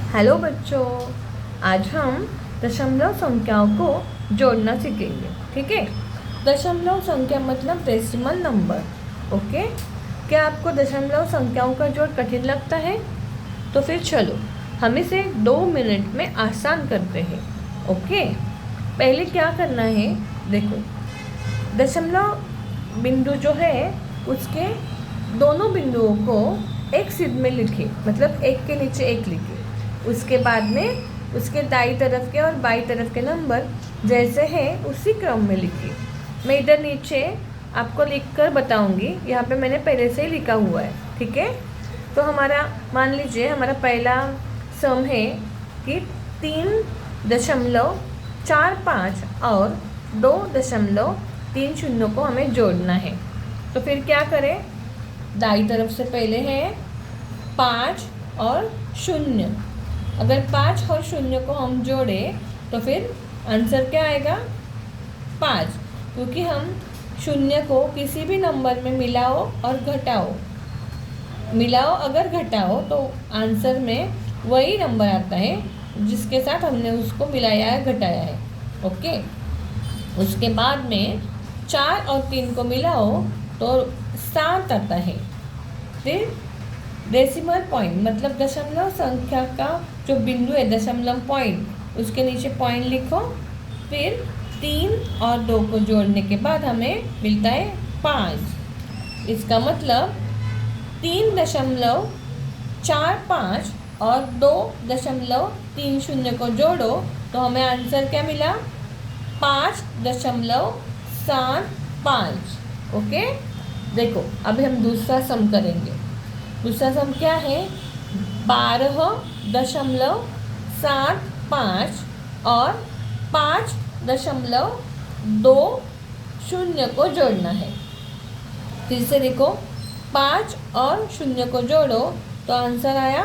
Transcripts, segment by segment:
Hello बच्चों, आज हम दशमलव संख्याओं को जोड़ना सीखेंगे। ठीक है। दशमलव संख्या मतलब डेसिमल नंबर। ओके। क्या आपको दशमलव संख्याओं का जोड़ कठिन लगता है? तो फिर चलो हम इसे 2 मिनट में आसान करते हैं। ओके। पहले क्या करना है, देखो दशमलव बिंदु जो है उसके दोनों बिंदुओं को एक सिर में लिखे, मतलब एक के नीचे एक लिखे। उसके बाद में उसके दाई तरफ के और बाई तरफ के नंबर जैसे हैं उसी क्रम में लिखिए। मैं इधर नीचे आपको लिखकर बताऊंगी, यहाँ पे मैंने पहले से ही लिखा हुआ है। ठीक है। तो हमारा मान लीजिए हमारा पहला सम है कि 3.45 और 2.30 को हमें जोड़ना है। तो फिर क्या करें, दाई तरफ से पहले है 5 और 0। अगर 5 और 0 को हम जोड़ें तो फिर आंसर क्या आएगा? 5, क्योंकि हम 0 को किसी भी नंबर में मिलाओ और घटाओ, मिलाओ अगर घटाओ तो आंसर में वही नंबर आता है जिसके साथ हमने उसको मिलाया है, घटाया है। ओके। उसके बाद में 4 और 3 को मिलाओ तो 7 आता है। फिर डेसिमल पॉइंट मतलब दशमलव संख्या का जो बिंदु है, दशमलव पॉइंट, उसके नीचे पॉइंट लिखो। फिर 3 और 2 को जोड़ने के बाद हमें मिलता है 5। इसका मतलब 3.45 और 2.30 को जोड़ो तो हमें आंसर क्या मिला? 5.75। ओके। देखो अभी हम दूसरा सम करेंगे। दूसरा सम क्या है? 12.75 और 5.20 को जोड़ना है। फिर से देखो, 5 और 0 को जोड़ो तो आंसर आया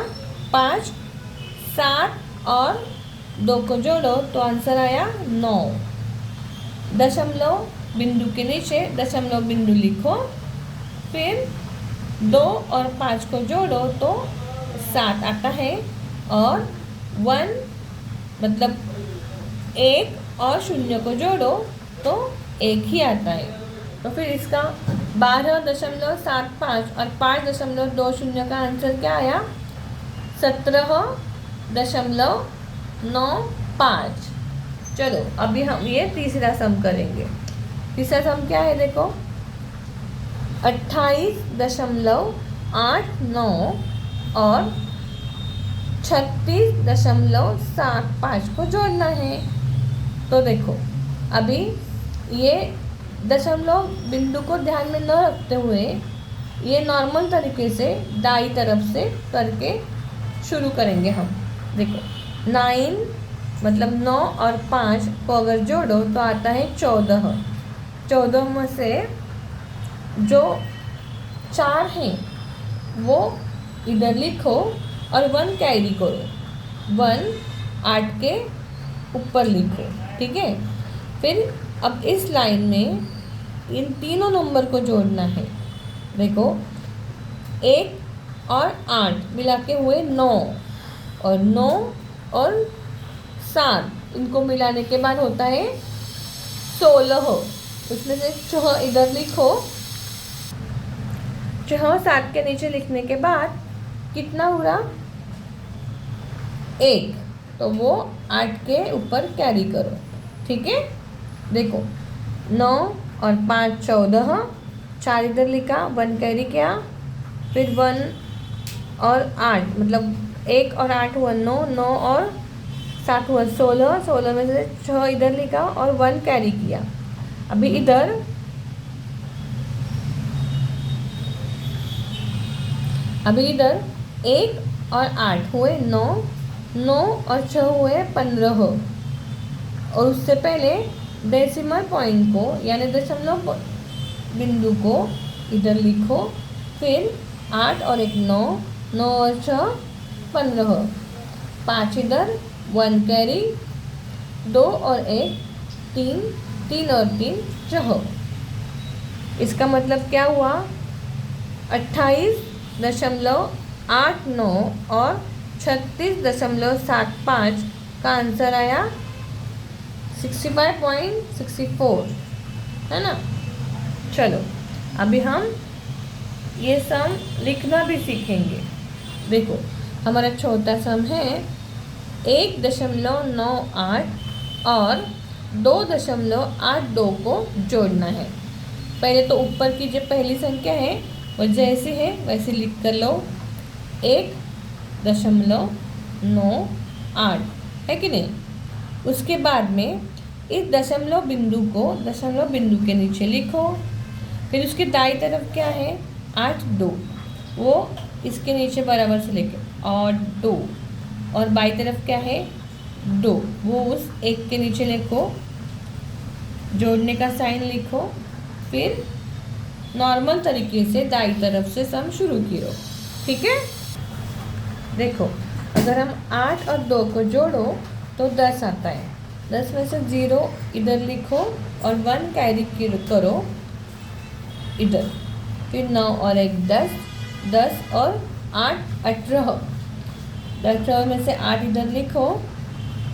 5। 7 और 2 को जोड़ो तो आंसर आया 9। दशमलव बिंदु के नीचे दशमलव बिंदु लिखो। फिर 2 और 5 को जोड़ो तो 7 आता है, और 1 मतलब 1 और 0 को जोड़ो तो 1 ही आता है। तो फिर इसका 12.75 और 5.20 का आंसर क्या आया? 17.95। चलो अभी हम ये तीसरा सम करेंगे। तीसरा सम क्या है? देखो 28.89 और 36.75 को जोड़ना है। तो देखो अभी ये दशमलव बिंदु को ध्यान में न रखते हुए ये नॉर्मल तरीके से दाई तरफ से करके शुरू करेंगे हम। देखो 9 मतलब 9 और 5 को अगर जोड़ो तो आता है 14। 14 में से जो 4 हैं वो इधर लिखो और 1 कैरी करो। 1 8 के ऊपर लिखो। ठीक है। फिर अब इस लाइन में इन तीनों नंबर को जोड़ना है। देखो 1 और 8 मिला के हुए 9, और 9 और 7 इनको मिलाने के बाद होता है 16। उसमें से 6 इधर लिखो। 6 7 के नीचे लिखने के बाद कितना हुआ? 1, तो वो 8 के ऊपर कैरी करो। ठीक है। देखो 9 और 5 14, 4 इधर लिखा, 1 कैरी किया। फिर 1 और 8 मतलब 1 और 8 हुआ 9, 9 और 7 हुआ 16, 16 में से 6 इधर लिखा और 1 कैरी किया। अभी इधर 1 और 8 हुए 9, 9 और 6 हुए 15। और उससे पहले डेसिमल पॉइंट को यानी दशमलव बिंदु को इधर लिखो। फिर 8 और 1 9, 9 और 6 15, 5 इधर, 1 कैरी, 2 और 1 3, 3 और 3 6। इसका मतलब क्या हुआ? 28.89 और 36.75 का आंसर आया 65.64, है ना। चलो अभी हम ये सम लिखना भी सीखेंगे। देखो हमारा छोटा सम है 1.98 और 2.82 को जोड़ना है। पहले तो ऊपर की जो पहली संख्या है वो जैसे है वैसे लिख कर लो, 1.98 है कि नहीं। उसके बाद में इस दशमलव बिंदु को दशमलव बिंदु के नीचे लिखो। फिर उसके दाईं तरफ क्या है 8-2, वो इसके नीचे बराबर से लेके और 2, और बाईं तरफ क्या है 2, वो उस एक के नीचे लिखो, जोड़ने का साइन लिखो। फिर नॉर्मल तरीके से दाईं तरफ से सम शुरू किया, ठीक है। देखो अगर हम 8 और 2 को जोड़ो तो 10 आता है। 10 में से 0 इधर लिखो और 1 कैरी करो इधर। फिर 9 और 1 10, 10 और 8 18। 18 में से 8 इधर लिखो,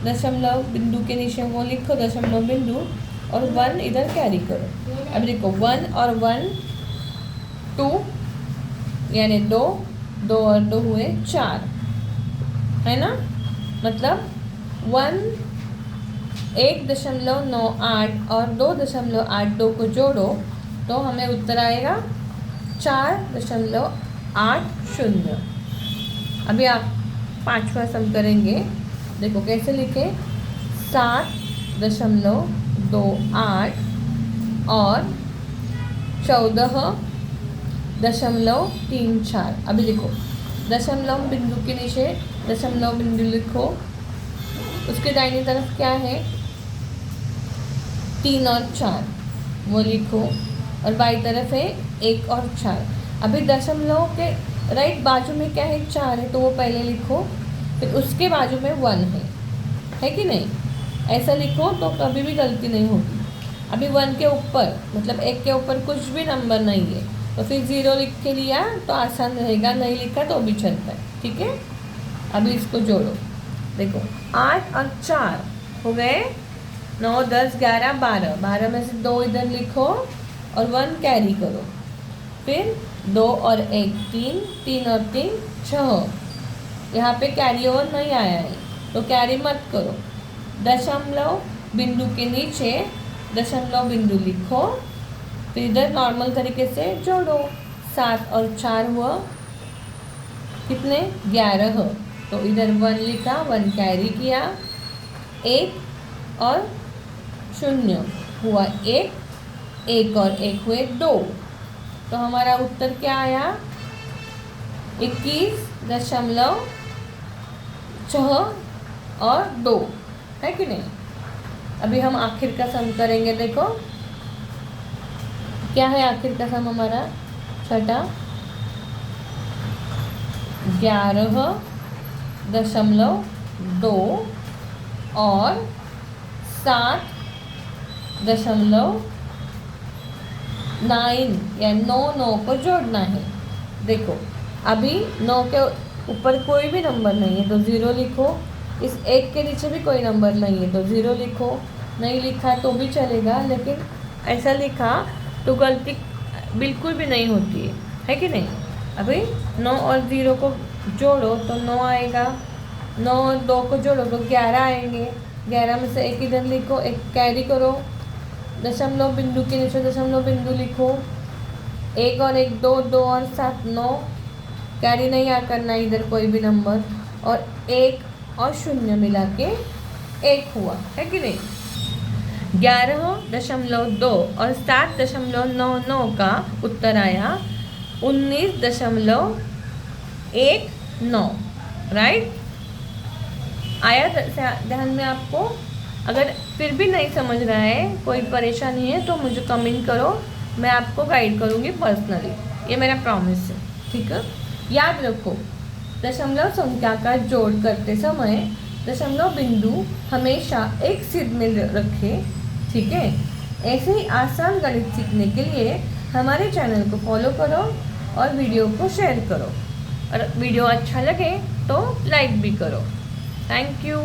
दशमलव बिंदु के नीचे वो लिखो दशमलव बिंदु, और 1 इधर कैरी करो। अब देखो 1 और 1 2, यानी 2, 2 और 2 हुए 4, है ना। मतलब 1.98 और 2.82 को जोड़ो तो हमें उत्तर आएगा 4.80। अभी आप पांचवा सम करेंगे। देखो कैसे लिखे, 7.28 और 14.34। अभी देखो दशमलव बिंदु के नीचे दशमलव बिंदु लिखो, उसके दाहिनी तरफ क्या है 3 और 4 वो लिखो, और बाईं तरफ है 1 और 4। अभी दशमलव के राइट बाजू में क्या है 4 है, तो वो पहले लिखो। फिर उसके बाजू में 1 है कि नहीं। ऐसा लिखो तो कभी भी गलती नहीं होगी। अभी 1 के ऊपर मतलब 1 के ऊपर कुछ भी नंबर नहीं है तो फिर 0 लिख के लिया तो आसान रहेगा, नहीं लिखा तो भी चलता है, ठीक है। अभी इसको जोड़ो। देखो 8 और 4 हो गए 9, 10, 11, 12। 12 में से 2 इधर लिखो और 1 कैरी करो। फिर 2 और 1 3, 3 और 3 6। यहाँ पे कैरी ओवर नहीं आया है तो कैरी मत करो। दशमलव बिंदु के नीचे दशमलव बिंदु लिखो, फिर इधर नॉर्मल तरीके से जोड़ो। 7 और 4 हुआ कितने 11, तो इधर 1 लिखा, 1 कैरी किया। 1 और 0 हुआ 1, 1 और 1 हुए 2। तो हमारा उत्तर क्या आया 21.6 और 2, है कि नहीं। अभी हम आखिर का सम करेंगे। देखो क्या है आखिर का सम हमारा छठा 11.2 और 7.9 या 9 को जोड़ना है। देखो अभी 9 के ऊपर कोई भी नंबर नहीं है तो 0 लिखो। इस 1 के नीचे भी कोई नंबर नहीं है तो 0 लिखो। नहीं लिखा तो भी चलेगा, लेकिन ऐसा लिखा तो गलती बिल्कुल भी नहीं होती है कि नहीं। अभी 9 और 0 को जोड़ो तो 9 आएगा। 9 और 2 को जोड़ो तो 11 आएंगे। 11 में से 1 इधर लिखो, 1 कैरी करो। दशमलव बिंदु के नीचे दशमलव बिंदु लिखो। 1 और 1 2, 2 और 7 9, कैरी नहीं आ करना इधर कोई भी नंबर, और 1 और 0 मिला के 1 हुआ, है कि नहीं। 11.2 और 7.99 का उत्तर आया 19.19, राइट। आया ध्यान में आपको। अगर फिर भी नहीं समझ रहा है, कोई परेशानी है तो मुझे कमेंट करो, मैं आपको गाइड करूँगी पर्सनली, ये मेरा प्रॉमिस है, ठीक है। याद रखो दशमलव संख्या का जोड़ करते समय दशमलव बिंदु हमेशा एक सिर में रखें, ठीक है। ऐसे ही आसान गणित सीखने के लिए हमारे चैनल को फॉलो करो और वीडियो को शेयर करो। और वीडियो अच्छा लगे तो लाइक भी करो। Thank you.